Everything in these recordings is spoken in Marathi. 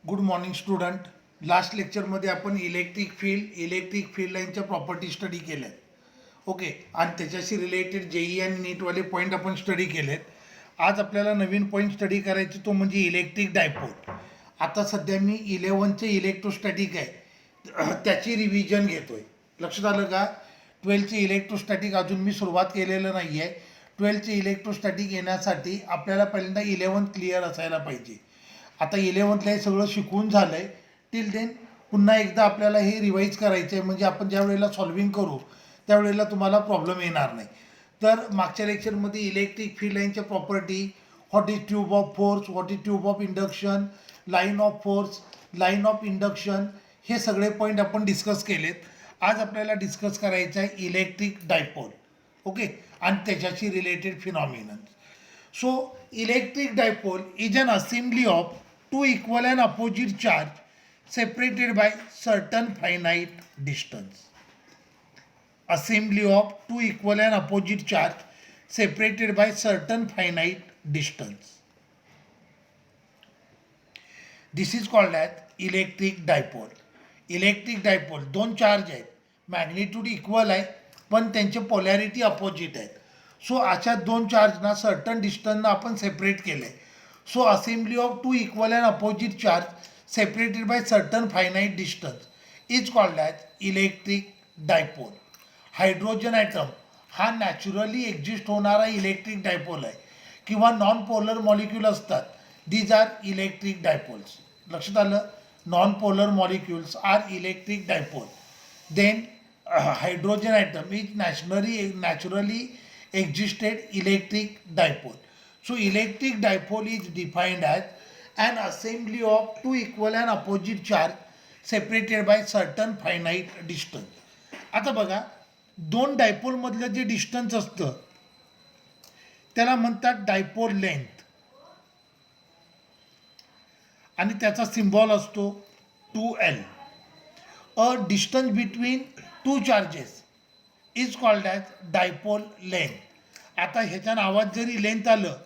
Good morning student. लास्ट लेक्चरमध्ये आपण इलेक्ट्रिक फील्ड लाईनच्या प्रॉपर्टी स्टडी केल्यात. ओके, आणि त्याच्याशी रिलेटेड जेई आणि नीटवाले पॉईंट आपण स्टडी केलेत. आज आपल्याला नवीन पॉईंट स्टडी करायचे, तो म्हणजे इलेक्ट्रिक डायपोल. आता सध्या मी 11चे इलेक्ट्रोस्टॅटिक आहे त्याची रिव्हिजन घेतोय. लक्षात आलं का? 12चे इलेक्ट्रोस्टॅटिक अजून मी सुरुवात केलेलं नाही आहे. 12चे इलेक्ट्रोस्टॅटिक येण्यासाठी आपल्याला पहिल्यांदा 11th क्लिअर असायला पाहिजे. आता 11thला हे सगळं शिकून झालं आहे. टिल देन पुन्हा एकदा आपल्याला हे रिवाईज करायचं आहे, म्हणजे आपण ज्या वेळेला सॉल्विंग करू त्यावेळेला तुम्हाला प्रॉब्लेम येणार नाही. तर मागच्या लेक्चरमध्ये इलेक्ट्रिक फील्ड लाईनच्या property, what is tube of force, what is tube of induction, line of force, line of induction, हे सगळे पॉईंट आपण डिस्कस केलेत. आज आपल्याला डिस्कस करायचं आहे इलेक्ट्रिक डायपोल. ओके, आणि त्याच्याशी related phenomenon. So, electric dipole is an assembly of two equal and opposite charge separated by certain finite distance. Assembly of two equal and opposite charge separated by certain finite distance. This is called as electric dipole. Electric dipole दोन चार्ज आहेत, मॅग्निट्यूड इक्वल आहे पण त्यांचे पोलॅरिटी अपोजिट आहेत. सो अशा दोन चार्जना सर्टन डिस्टन्सनं आपण सेपरेट केले. So assembly of two equal and opposite charge separated by certain finite distance is called as electric dipole. Hydrogen atom हा नॅचरली एक्झिस्ट होणारा इलेक्ट्रिक डायपोल आहे, किंवा नॉन पोलर मॉलिक्यूल असतात, दीज आर इलेक्ट्रिक डायपोल्स. लक्षात आलं? Non polar molecules are electric dipole. Then hydrogen atom is naturally existed electric dipole. So electric dipole is defined as an assembly of two equal and opposite charge separated by certain finite distance. आता बघा, दोन डायपोल मधलं जे डिस्टन्स असतं त्याला म्हणतात डायपोल लेंथ, आणि त्याचा सिम्बॉल असतो 2L. A distance between two charges is called as dipole length. आता ह्याच्या नावात जरी लेंथ आलं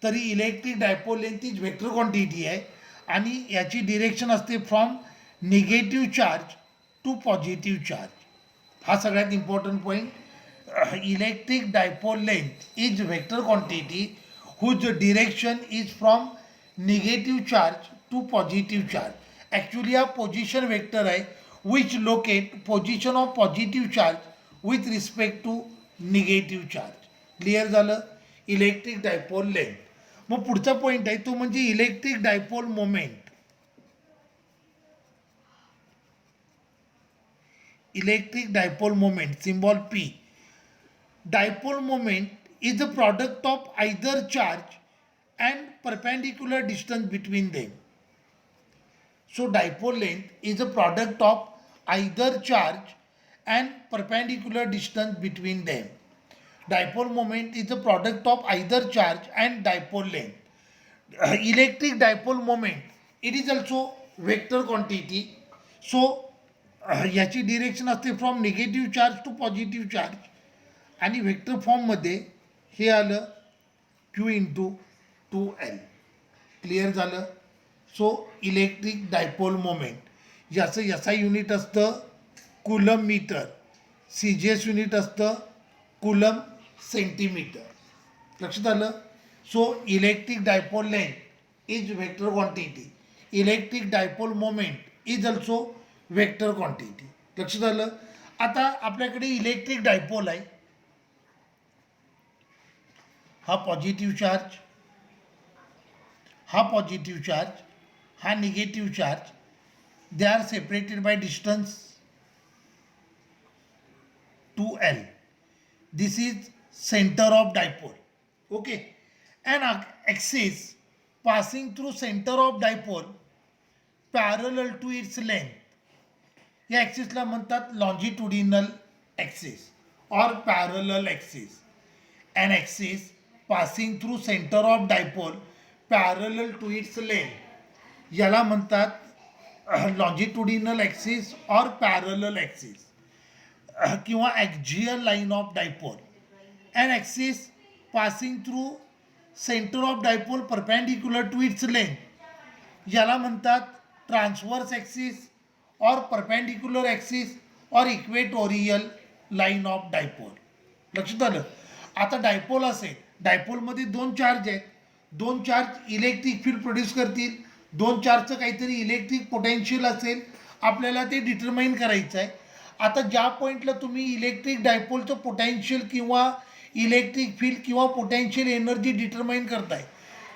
तरी electric dipole length is vector quantity आहे, आणि याची डिरेक्शन असते from negative charge to positive charge. हा सगळ्यात important point. Electric dipole length is vector quantity whose direction is from negative charge to positive charge. Actually हा पोझिशन वेक्टर आहे which locate position of positive charge with respect to negative charge. Clear झालं? Electric dipole length. मग पुढचा पॉईंट आहे तो म्हणजे electric dipole moment. Electric dipole moment, symbol P. Dipole moment is a product of either charge and perpendicular distance between them. So dipole length is a product of either charge and perpendicular distance between them. Dipole moment is a product of either charge and dipole length. Electric dipole moment, it is also vector quantity. So याची डिरेक्शन असते from negative charge to positive charge, आणि व्हेक्टर फॉर्ममध्ये हे आलं Q इंटू 2L. क्लिअर झालं? सो इलेक्ट्रिक डायपोल मोमेंट याचं याचा युनिट असतं कुलम मीटर, CGS युनिट असतं कुलम सेंटीमीटर. लक्षात आलं? So electric dipole length is vector quantity, electric dipole moment is also vector quantity. लक्षात आलं? आता आपल्याकडे इलेक्ट्रिक डायपोल आहे, हा पॉझिटिव्ह चार्ज, हा पॉझिटिव्ह चार्ज, हा negative charge. They are separated by distance 2L. This is centre of dipole. Okay, and axis passing through centre of dipole parallel to its length. या ॲक्सिसला म्हणतात longitudinal axis or parallel axis. And axis passing through centre of dipole parallel to its length याला म्हणतात longitudinal axis or parallel axis, किंवा axial line of dipole. And axis passing through centre of dipole perpendicular to its length याला म्हणतात transverse axis or perpendicular axis और इक्वेटोरियल लाईन ऑफ डायपोल. लक्षात आलं. आता डायपोल असेल, डायपोलमध्ये दोन चार्ज आहेत, दोन चार्ज इलेक्ट्रिक फील्ड प्रोड्यूस करतील, दोन चार्जचं काहीतरी इलेक्ट्रिक पोटेन्शियल असेल, आपल्याला ते डिटरमाइन करायचं आहे. आता ज्या पॉईंटला तुम्ही इलेक्ट्रिक डायपोलचं पोटेन्शियल किंवा इलेक्ट्रिक फील्ड किंवा पोटेन्शियल एनर्जी डिटरमाइन करताय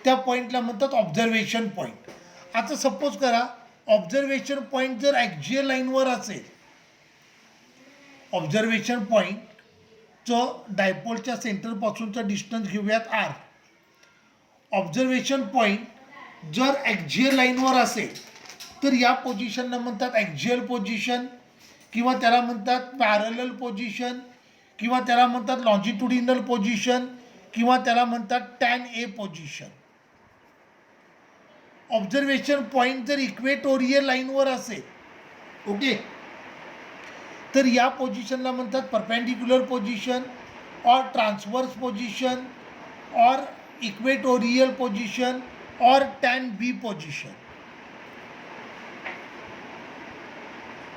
त्या पॉईंटला म्हणतात ऑब्झर्वेशन पॉईंट. आता सपोज करा ऑब्झर्वेशन पॉईंट जर ॲक्झियल लाईनवर असेल, ऑब्झर्वेशन पॉईंटचं डायपोलच्या सेंटरपासूनचा डिस्टन्स घेऊयात आर. ऑब्झर्वेशन पॉईंट जर ॲक्झियल लाईनवर असेल तर या पोझिशनला म्हणतात ॲक्झियल पोझिशन किंवा त्याला म्हणतात पॅरलल पोझिशन किंवा त्याला म्हणतात लॉन्जिट्युडिनल पोझिशन किंवा त्याला म्हणतात tan A position. Observation point जर इक्वेटोरियल लाईनवर असेल, ओके, तर या पोझिशनला म्हणतात परपेंडिक्युलर पोझिशन और ट्रान्सवर्स पोझिशन और इक्वेटोरियल पोझिशन और टॅन बी पोझिशन.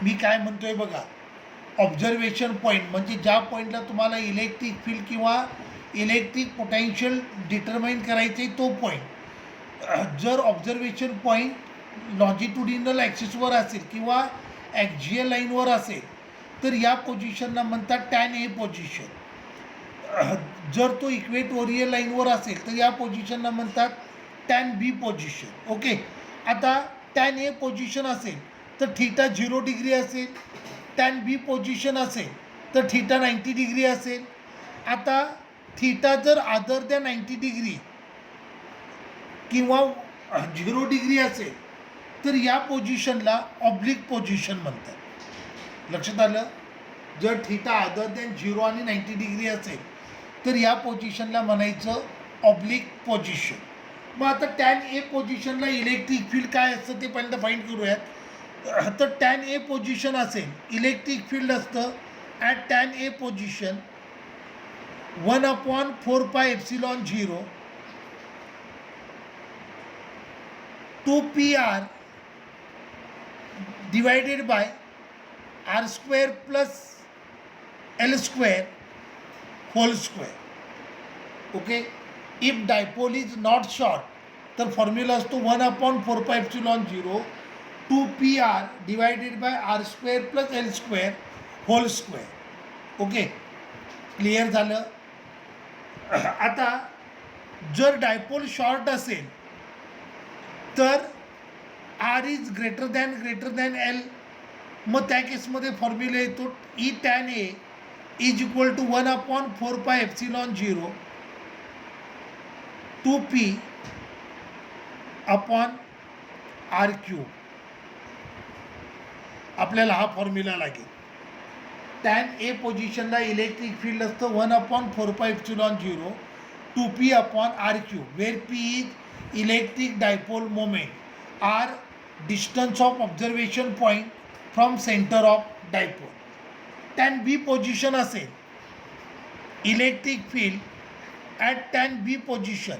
मी काय म्हणतोय बघा, ऑब्झर्वेशन पॉईंट म्हणजे ज्या पॉईंटला तुम्हाला इलेक्ट्रिक फील्ड किंवा इलेक्ट्रिक पोटेन्शियल डिटरमाइन करायचे तो पॉईंट. जर ऑब्झर्वेशन पॉईंट लॉन्जिट्युडिनल ॲक्सिसवर असेल किंवा ॲक्झियल लाईनवर असेल तर या पोझिशनला म्हणतात टॅन ए पोझिशन. जर तो इक्वेटोरियल लाईनवर असेल तर या पोझिशनला म्हणतात टॅन बी पोझिशन. ओके, आता टॅन ए पोझिशन असेल तर थीटा 0 डिग्री असेल, टॅन बी पोझिशन असेल तर थीटा 90 डिग्री असेल. आता थीटा जर अदर दॅन 90 डिग्री किंवा 0 डिग्री असेल तर या पोझिशनला ऑब्लिक पोझिशन म्हणतात. लक्षात आलं. जर थीटा अदर दॅन 0 आणि 90 डिग्री असेल तर या पोझिशनला म्हणायचं ऑब्लिक पोझिशन. मग आता टॅन ए पोझिशनला इलेक्ट्रिक फील्ड काय असतं ते पहिल्यांदा फाइंड करूयात. तर टॅन ए पोझिशन असेल, इलेक्ट्रिक फील्ड असतं at tan A position 1/4πε0 2πr divided by r² plus l² whole square. Okay, if dipole is not short तर फॉर्म्युला असतो 1/4πε0 2πr divided by r² plus l² whole square. Okay, clear झालं. आता जर डायपोल शॉर्ट असेल तर r is greater than l. मग त्या केसमध्ये फॉर्म्युला येतो E tan A is equal to 1/4πε0 2p upon r³. आपल्याला हा फॉर्म्युला लागेल. टॅन ए पोझिशनला इलेक्ट्रिक फील्ड असतं 1/4πε0 2p upon r³, where p is electric dipole moment, r distance of observation point from centre of dipole. Tan B position असेल, electric field at tan B position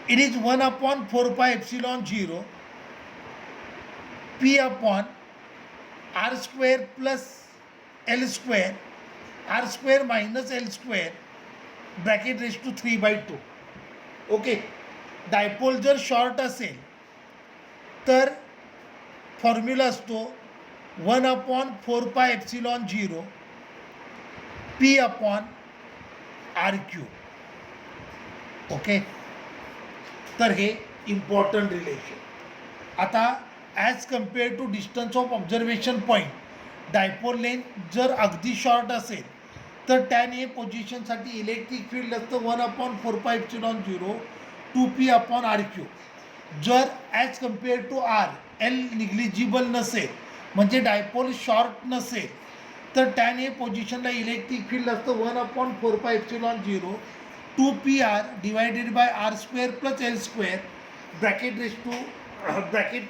it is 1/4πε0 p upon r² plus l² r² minus l² bracket raise to 3/2. Okay, dipole जर शॉर्ट असेल तर फॉर्म्युला असतो 1/4πε0 p अपॉन r³. ओके, तर हे इम्पॉर्टंट रिलेशन. आता as compare to distance of observation point, dipole length जर अगदी शॉर्ट असेल तर टॅन ए पोझिशनसाठी इलेक्ट्रिक फील्ड असतं 1/4πε0 2p अपॉन r³. जर as compare to r l negligible नसेल म्हणजे डायपोल शॉर्ट नसेल तर टॅन ए पोझिशनला इलेक्ट्रिक फील्ड असतं 1/4πε0 2pr divided by r² plus l² bracket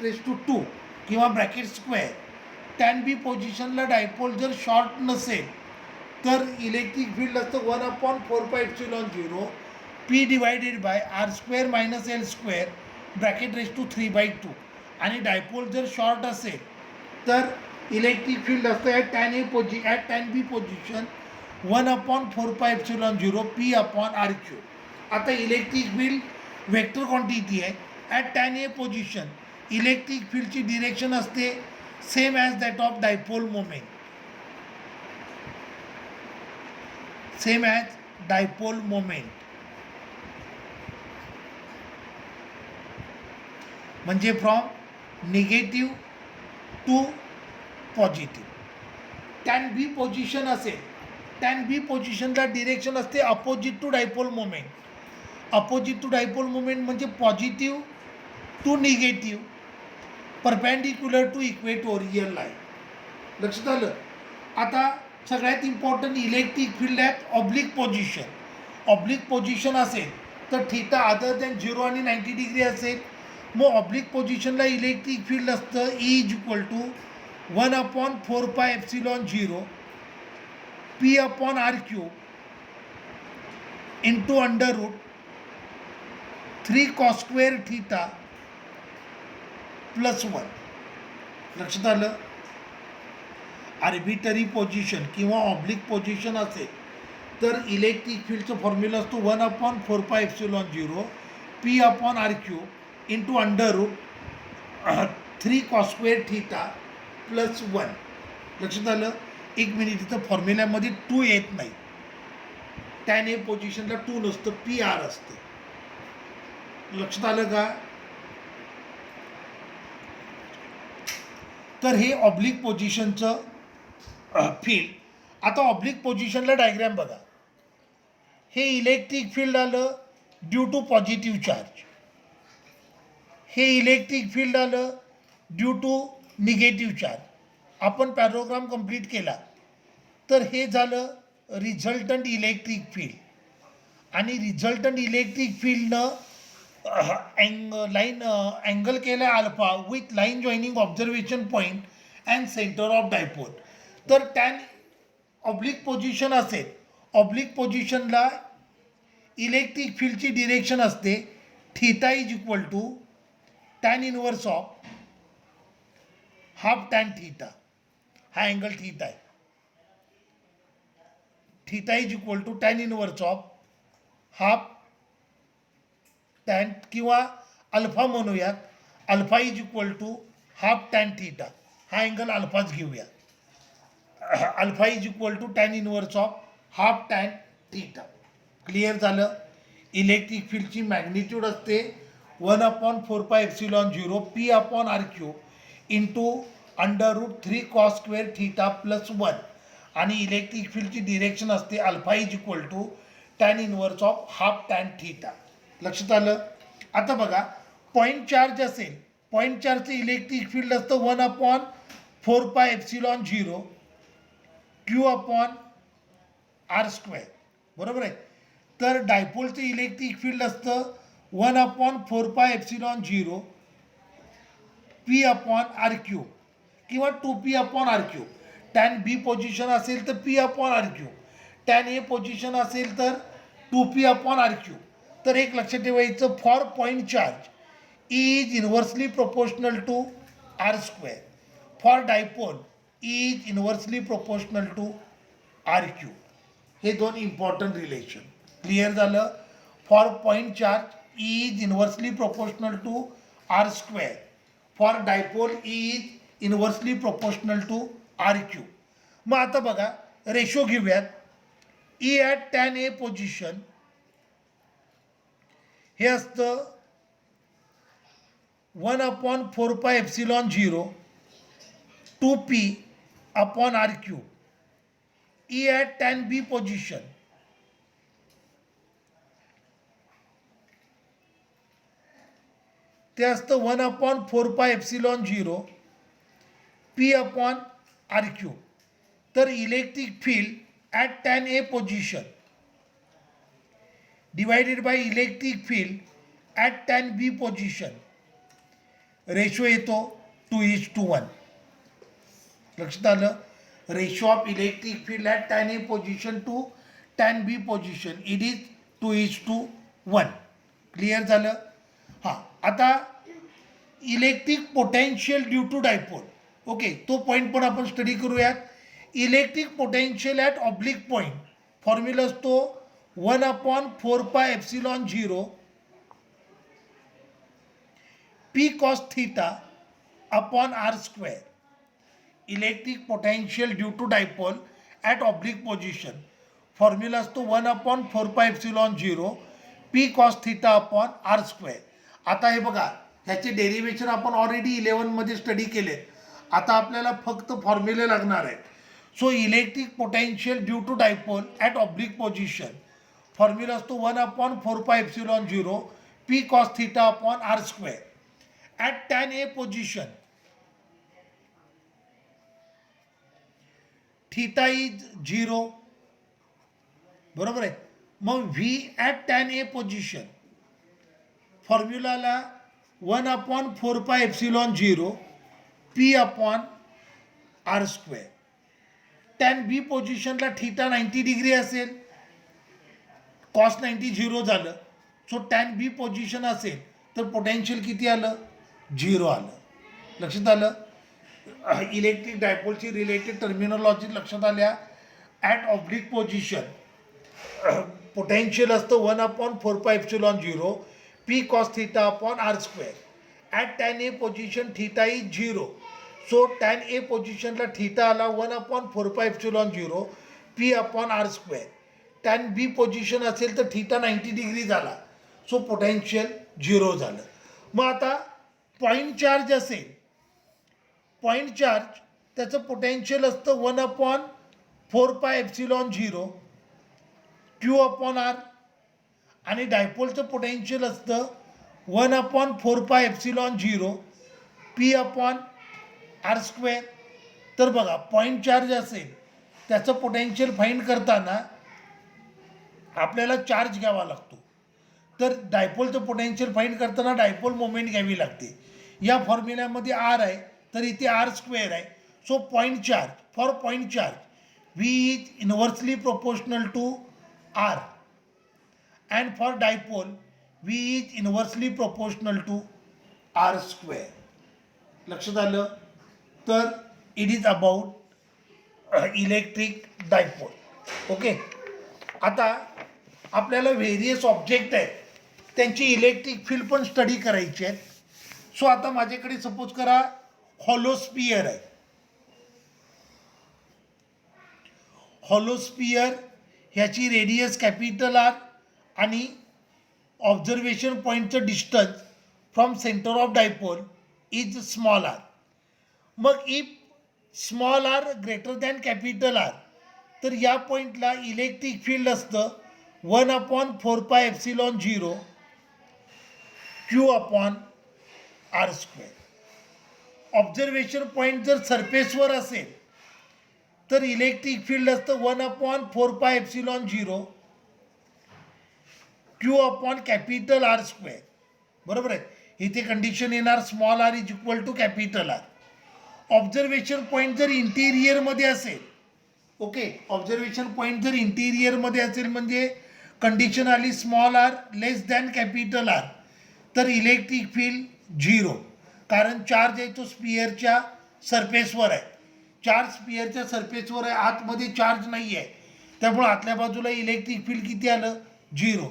raise to 2 किंवा ब्रॅकेट स्क्वेअर. टॅन बी पोझिशनला डायपोल जर शॉर्ट नसेल तर इलेक्ट्रिक फील्ड असतं 1/4πε0 p divided by r² minus l² bracket raise to 3/2 आणि डायपोल जर शॉर्ट असेल तर इलेक्ट्रिक फील्ड असतं at tan B position 1/4πε0 P/r3. आता इलेक्ट्रिक फील्ड वेक्टर क्वांटिटी आहे. At tan A position electric फील्डची डिरेक्शन असते same as that of dipole moment. Same as dipole moment म्हणजे from negative to positive. Tan B position असेल, टॅन बी पोझिशनला डिरेक्शन असते opposite to dipole moment. Opposite to dipole moment म्हणजे positive to negative perpendicular to equatorial line. लक्षात आलं. आता सगळ्यात important electric field at oblique position. Oblique position असेल तर थीटा अदर दॅन 0 आणि 90 डिग्री असेल. मग ऑब्लिक पोझिशनला इलेक्ट्रिक फील्ड असतं E = 1/4πε0 P/r3 इंटू √3 cos² θ +1. लक्षात आलं. आर्बिटरी पोझिशन किंवा ऑब्लिक पोझिशन असेल तर इलेक्ट्रिक फील्डचं फॉर्म्युला असतो 1/4πε0 P/r3 इंटू √3 cos² θ +1. लक्षात आलं. एक मिनिट, इथं फॉर्म्युल्यामध्ये 2 येत नाही. टॅन ए पोझिशनला 2 नसतं, PR असतं. लक्षात आलं का. तर हे ऑब्लिक पोझिशनचं फील्ड. आता ऑब्लिक पोझिशनला डायग्रॅम बघा. हे इलेक्ट्रिक फील्ड आलं ड्यू टू पॉझिटिव्ह चार्ज. हे इलेक्ट्रिक फील्ड आलं ड्यू टू निगेटिव्ह चार्ज. आपण पॅरोग्राम कंप्लीट केला तर हे झालं रिझल्टंट इलेक्ट्रिक फील्ड. आणि रिझल्टंट इलेक्ट्रिक फील्डनं अँगल केला alpha with line joining observation point and centre of dipole. तर टॅन ऑब्लिक पोझिशन असेल, ऑब्लिक पोझिशनला इलेक्ट्रिक फील्डची डिरेक्शन असते θ = tan inverse of half tan theta. हा अँगल थीटा आहे. θ = tan inverse of half tan किंवा अल्फा म्हणूयात. Alpha = half tan theta. हा अँगल अल्फाच घेऊया. Alpha = tan inverse of half tan theta. Clear झालं. इलेक्ट्रिक फील्डची मॅग्निट्यूड असते 1/4πε0 P/r3 इंटू √3 cos² θ +1. आणि इलेक्ट्रिक फील्डची डिरेक्शन असते alpha = tan inverse of half tan theta. लक्षात आलं. आता बघा, पॉईंट चार्ज असेल, पॉईंट चार्जचं इलेक्ट्रिक फील्ड असतं 1/4πε0 Q/r². बरोबर आहे. तर डायपोलचं इलेक्ट्रिक फील्ड असतं 1/4πε0 P/r3 किंवा 2P/r3. टॅन बी पोझिशन असेल तर P/r3, टॅन ए पोझिशन असेल तर 2P/r3. तर एक लक्षात ठेवायचं, for point charge E is inversely proportional to r². For dipole E is inversely proportional to r3. हे दोन इम्पॉर्टंट रिलेशन. क्लिअर झालं. For point charge E is inversely proportional to r². For dipole E is inversely proportional to r3. मग आता बघा, रेशो घेऊयात. E at tan A position हे असतं 1/4πε0 2P/r3. E at tan B position ते असतं 1/4πε0 P/r3. तर electric field at tan A position divided by electric field at tan B position ratio येतो 2:1. लक्षात आलं. Ratio of electric field at tan A position to tan B position it is 2:1. Clear झालं. हां, आता electric potential due to dipole, okay, तो पॉईंट पण आपण स्टडी करूयात. Electric potential at oblique point formula असतो 1/4πε0 P cos theta upon r square. Electric potential due to dipole at oblique position formula असतो 1/4πε0 P cos theta upon r square. आता हे बघा, ह्याचे डेरिव्हेशन आपण ऑलरेडी 11मध्ये स्टडी केले. आता आपल्याला फक्त फॉर्म्युले लागणार आहेत. So electric potential due to dipole at oblique position formula असतो 1/4πε0 P cos theta upon r square. At tan A position theta is 0, बरोबर आहे. मग V at tan A position फॉर्म्युलाला 1/4πε0 P upon R square. Tan B पोझिशनला थीटा 90 डिग्री असेल, कॉस 90 0 झालं. सो टॅन बी पोझिशन असेल तर पोटेन्शियल किती आलं? 0 आलं. लक्षात आलं? इलेक्ट्रिक डायपोलची रिलेटेड टर्मिनॉलॉजी लक्षात आल्या. ॲट ऑब्लिक पोझिशन पोटेन्शियल असतं 1/4πε0 P cos theta upon r square. At tan A position theta is 0. So tan A पोझिशनला थीटा आला 1/4πε0 P upon r square. tan B position असेल तर थीटा 90 डिग्री झाला. सो पोटेन्शियल 0 झालं. मग आता पॉईंट चार्ज असेल, पॉईंट चार्ज त्याचं पोटेन्शियल असतं 1/4πε0 Q अपॉन R आणि डायपोलचं पोटेन्शियल असतं 1/4πε0 P अपॉन आर स्क्वेअर. तर बघा, पॉईंट चार्ज असेल त्याचं पोटेन्शियल फाइंड करताना आपल्याला चार्ज घ्यावा लागतो. तर डायपोलचं पोटेन्शियल फाइंड करताना डायपोल मोमेंट घ्यावी लागते. या फॉर्म्युल्यामध्ये आर आहे तर इथे आर स्क्वेअर आहे. So point charge, for point charge V is inversely proportional to r and for dipole V is inversely proportional to r square. लक्षात आलं? तर it is about electric dipole. Okay, आता आपल्याला व्हेरियस ऑब्जेक्ट आहेत त्यांची इलेक्ट्रिक फील्ड पण स्टडी करायची आहेत. सो आता माझ्याकडे सपोज करा हॉलोस्पियर आहे. हॉलोस्पियर ह्याची रेडियस कॅपिटल आर आणि ऑब्झर्वेशन पॉईंटचं distance from centre of dipole is small r. मग if small r greater than capital R तर या पॉईंटला इलेक्ट्रिक फील्ड असतं 1/4πε0 Q upon R square. Observation point जर सरफेसवर असेल तर इलेक्ट्रिक फील्ड असतं 1/4πε0 Q upon capital R square. बरोबर आहे. इथे कंडिशन येणार small r is equal to capital R. Observation point जर इंटिरियरमध्ये असेल, ओके, ऑब्झर्वेशन पॉईंट जर इंटिरियरमध्ये असेल म्हणजे कंडिशन आली स्मॉल आर लेस दॅन कॅपिटल आर तर इलेक्ट्रिक फील्ड 0. कारण चार्ज आहे तो स्पियरच्या सरफेसवर आहे. चार्ज स्पियरच्या सरफेसवर आहे, आतमध्ये चार्ज नाही आहे. त्यामुळे आतल्या बाजूला इलेक्ट्रिक फील्ड किती आलं? 0.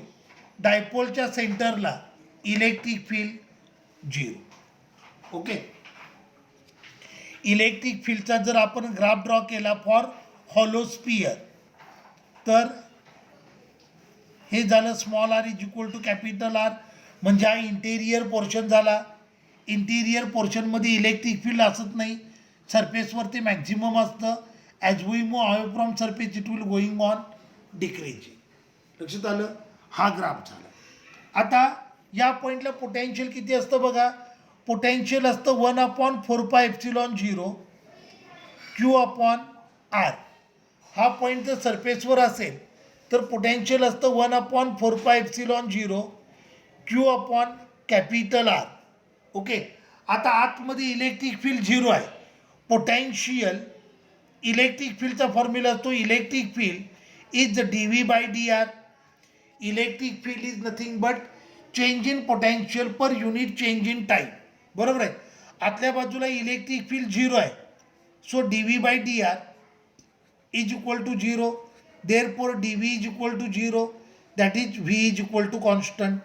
डायपोलच्या सेंटरला इलेक्ट्रिक फील्ड 0. ओके, इलेक्ट्रिक फील्डचा जर आपण ग्राफ ड्रॉ केला फॉर हॉलोस्पियर तर हे झालं small r is equal to capital r. म्हणजे हा इंटेरियर पोर्शन झाला. इंटिरियर पोर्शनमध्ये इलेक्ट्रिक फील्ड असत नाही, सरफेसवर ते मॅक्झिमम असतं. As we move away from surface it will going on decreasing. लक्षात आलं? हा ग्राफ झाला. आता या पॉईंटला पोटेन्शियल किती असतं बघा. पोटेन्शियल असतं 1/4πε0 Q अपॉन आर. हा पॉईंट जर सरफेसवर असेल तर पोटेन्शियल असतं 1/4πε0 Q upon capital r. Okay, आता आतमध्ये इलेक्ट्रिक फील्ड 0 आहे. पोटेन्शियल इलेक्ट्रिक फील्डचा फॉर्म्युला असतो electric field is dV/dr. Electric field is nothing but change in potential per unit change in time, बरोबर आहे. आतल्या बाजूला इलेक्ट्रिक फील्ड 0 आहे, so dV/dr is equal to 0, therefore dV is equal to 0, that is V is equal to constant.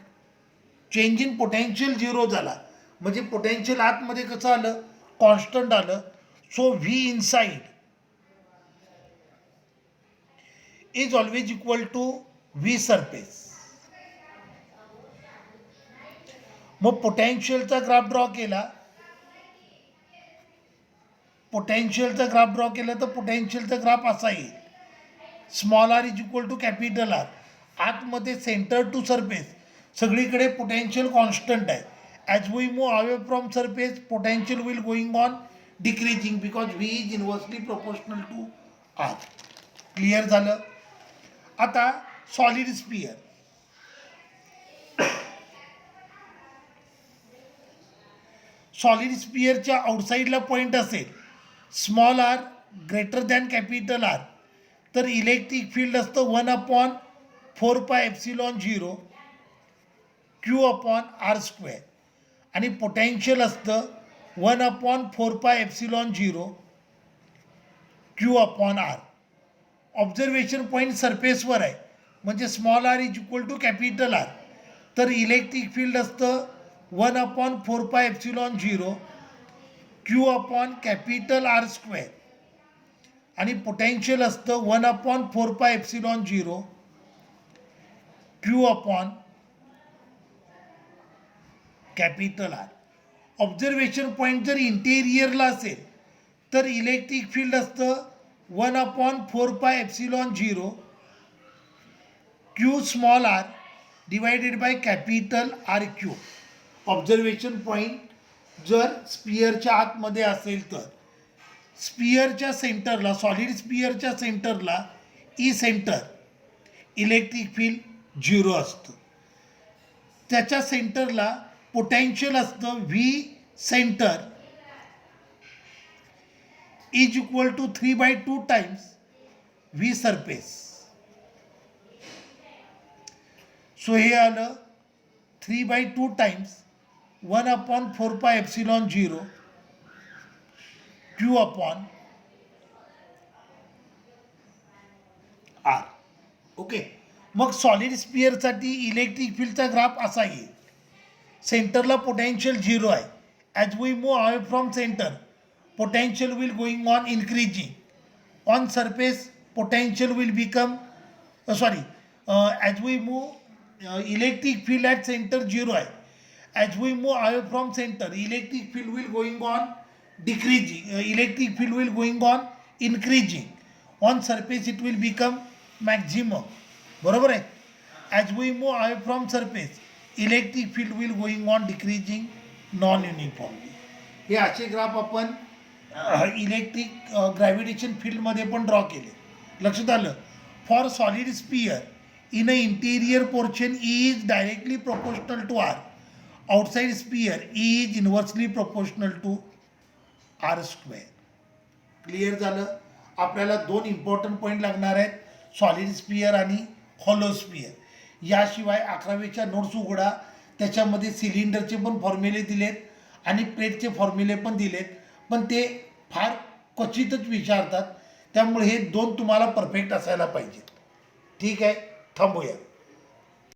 Change in potential 0 झाला म्हणजे पोटेन्शियल आतमध्ये कसं आलं, कॉन्स्टंट आलं. So V inside is always equal to V surface. मग पोटेन्शियलचा ग्राफ ड्रॉ केला, तर पोटेन्शियलचा ग्राफ असा येईल, small r is equal to capital r. आतमध्ये सेंटर टू सरफेस सगळीकडे पोटेन्शियल कॉन्स्टंट आहे. As we move away from surface potential will going on decreasing because V is inversely proportional to r. Clear झालं. आता सॉलिड स्पियर, सॉलिड स्पियरच्या आउटसाईडला पॉईंट असेल small r greater than capital R, तर इलेक्ट्रिक फील्ड असतं 1/4πε0 Q/r², आणि पोटेन्शियल असतं 1/4πε0 Q/r. ऑब्झर्वेशन पॉईंट सरफेसवर आहे म्हणजे small r is equal to capital R, तर इलेक्ट्रिक फील्ड असतं 1/4πε0 Q/R², आणि पोटेन्शियल असतं 1/4πε0 Q/R. ऑब्झर्वेशन पॉईंट जर इंटेरियरला असेल तर इलेक्ट्रिक फील्ड असतं 1/4πε0 Q/r divided by capital R3. Observation point जर स्पियरच्या आतमध्ये असेल तर स्पियरच्या सेंटरला, सॉलिड स्पियरच्या सेंटरला ई सेंटर इलेक्ट्रिक फील्ड 0 असतं. त्याच्या सेंटरला पोटेन्शियल असतं V centre is equal to 3/2 times V surface. So हे आलं 3/2 टाइम्स 1/4πε0 Q/r. ओके. मग सॉलिड स्पियरसाठी इलेक्ट्रिक फील्डचा ग्राफ असा येईल. सेंटरला पोटेन्शियल 0 आहे. As we move away from centre potential will going on increasing. On surface potential will become as we move electric field at center 0 है. As we move away from center electric field will going on decreasing, electric field will going on increasing. On surface it will become maximum. बरोबर आहे. As we move away from surface electric field will going on decreasing non uniformly. हे असे ग्राफ आपण इलेक्ट्रिक ग्रॅव्हिटेशन फील्डमध्ये पण ड्रॉ केले. लक्षात आलं. For solid sphere in a interior portion E is directly proportional to r. Outside sphere E is inversely proportional to R². क्लिअर झालं. आपल्याला 2 इम्पॉर्टंट पॉईंट लागणार आहेत, सॉलिड स्पियर आणि हॉलो स्पियर. याशिवाय 11वीच्या नोट्स उघडा, त्याच्यामध्ये सिलेंडरचे पण फॉर्म्युले दिलेत आणि प्लेटचे फॉर्म्युले पण दिलेत, पण ते फार क्वचितच विचारतात, त्यामुळे हे 2 तुम्हाला परफेक्ट असायला पाहिजेत. ठीक आहे, थांबूया.